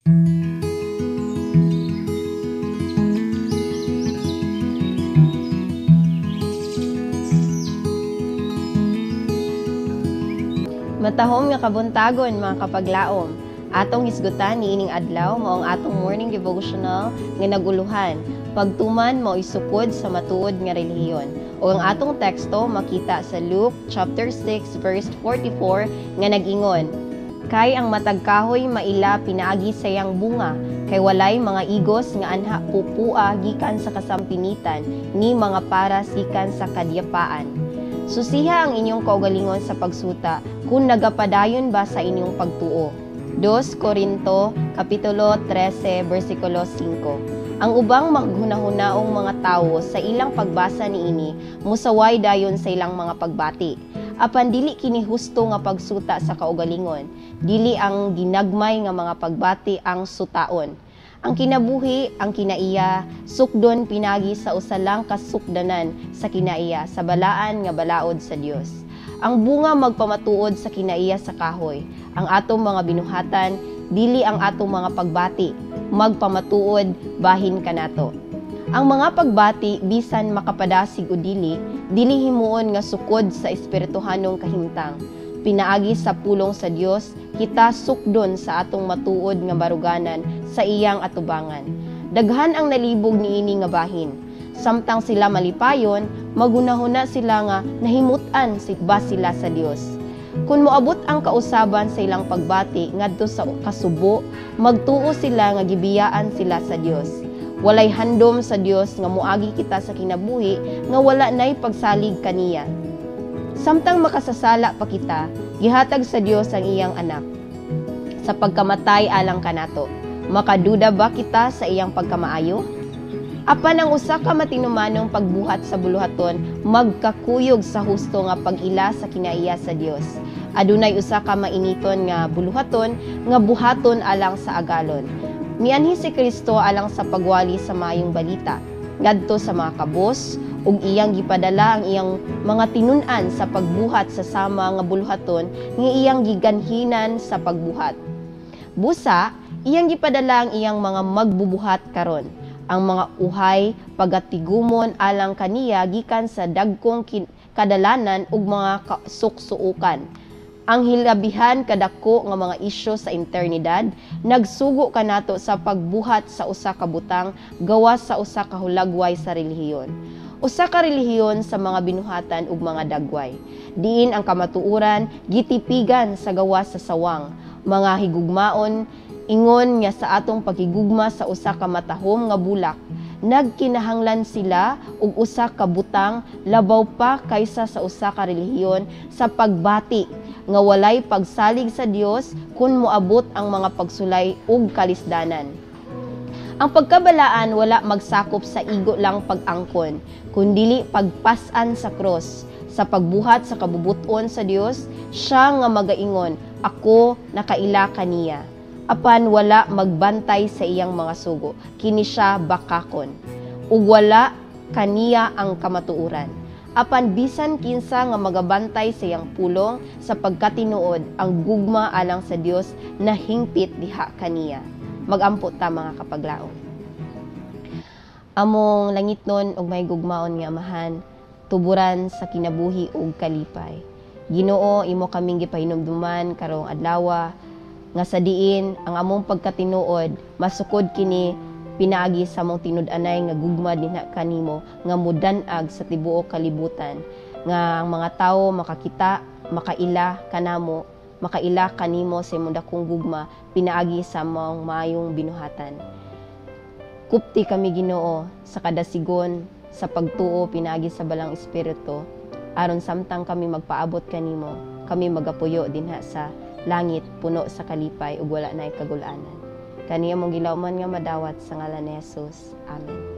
Matahom nga kabuntagon mga kapaglaom. Atong hisgutan niining adlaw mao ang atong morning devotional nga naguluhan. Pagtuman mao isukod sa matuod nga relihiyon. O ang atong teksto makita sa Luke chapter 6 verse 44 nga nag-ingon, kay ang matag kahoy maila pinaagi sayang bunga, kay walay mga igos nga anha pupua gikan sa kasampinitan, ni mga paras gikan sa kadyapaan. Susiha ang inyong kaugalingon sa pagsuta kung nagapadayon ba sa inyong pagtuo. 2 Corinto kapitulo 13 bersikulo 5. Ang ubang maghunahunahong mga tawo sa ilang pagbasa niini musaway dayon sa ilang mga pagbati. Apan dili kini husto nga pagsuta sa kaugalingon, dili ang ginagmay nga mga pagbati ang sutaon. Ang kinabuhi, ang kinaiya, sukdon pinagi sa usalang kasukdanan sa kinaiya, sa balaan nga balaod sa Dios. Ang bunga magpamatuod sa kinaiya sa kahoy. Ang atong mga binuhatan, dili ang atong mga pagbati, magpamatuod bahin kanato. Ang mga pagbati bisan makapadasig o dili himuon nga sukod sa espirituhanong kahimtang. Pinaagi sa pulong sa Dios, kita sukdon sa atong matuod nga baruganan sa iyang atubangan. Daghan ang nalibog niini nga bahin. Samtang sila malipayon, magunahuna sila nga nahimutan ba sila sa Dios. Kung moabot ang kausaban sa ilang pagbati ngadto sa kasubo, magtuo sila nga gibiyaan sila sa Dios. Walay handom sa Dios nga moagi kita sa kinabuhi nga wala nay pagsalig kaniya. Samtang makasasala pa kita, gihatag sa Dios ang iyang anak. Sa pagkamatay alang kanato, makaduda ba kita sa iyang pagkamaayo? Apan ang usa ka matinumanong pagbuhat sa buluhaton, magkakuyog sa husto nga pag-ila sa kinaiya sa Dios. Adunay usa ka mainiton nga buluhaton, nga buhaton alang sa agalon. Mianhi si Kristo alang sa pagwali sa maayong balita, ngadto sa mga kabos, ug iyang gipadala ang iyang mga tinun-an sa pagbuhat sa sama nga buluhaton nga iyang giganhinan sa pagbuhat. Busa, iyang gipadala ang iyang mga magbubuhat karon, ang mga uhay pagatigumon alang kaniya gikan sa dagkong kadalanan ug mga suksuukan. Ang hilabihan kadako nga mga isyu sa eternidad nagsugo kanato sa pagbuhat sa usa ka butang gawas sa usa ka hulagway sa relihiyon. Usa ka relihiyon sa mga binuhatan ug mga dagway. Diin ang kamatuoran gitipigan sa gawas sa sawang, mga higugmaon ingon nga sa atong paghigugma sa usa ka matahom nga bulak, nagkinahanglan sila og usa ka butang labaw pa kaysa sa usa ka relihiyon sa pagbati nga walay pagsalig sa Dios kun moabot ang mga pagsulay ug kalisdanan. Ang pagkabalaan wala magsakop sa igo lang pag-angkon, kundili pagpasan sa cross. Sa pagbuhat sa kabubuton sa Dios, siya nga magaingon, ako nakaila kaniya. Apan wala magbantay sa iyang mga sugo, kini siya bakakon. Ug wala kaniya ang kamatuoran. Apan bisan kinsa nga magabantay sa iyang pulong sa pagkatinuod, ang gugma alang sa Dios na hingpit diha kaniya. Magampo ta mga kapaglaom. Among langitnon ug may gugmaon nga amahan, tuburan sa kinabuhi ug kalipay. Ginoo, imo kaming gipahinumduman karong adlaw nga sa diin ang among pagkatinuod masukod kini pinaagi sa among tinud-anay nga gugma dinha kanimo nga mudan-ag sa tibuok kalibutan nga ang mga tawo makakita, makaila kanamo, makaila kanimo sa imong dakong gugma pinaagi sa among maayong binuhatan. Kupti kami Ginoo sa kada sigon sa pagtuo pinaagi sa balang espiritu aron samtang kami magpaabot kanimo, kami magapuyo dinha sa langit puno sa kalipay ug wala nay kagul-anan. Kaniya mong gilawman nga madawat sa ngalan ni Jesus. Amen.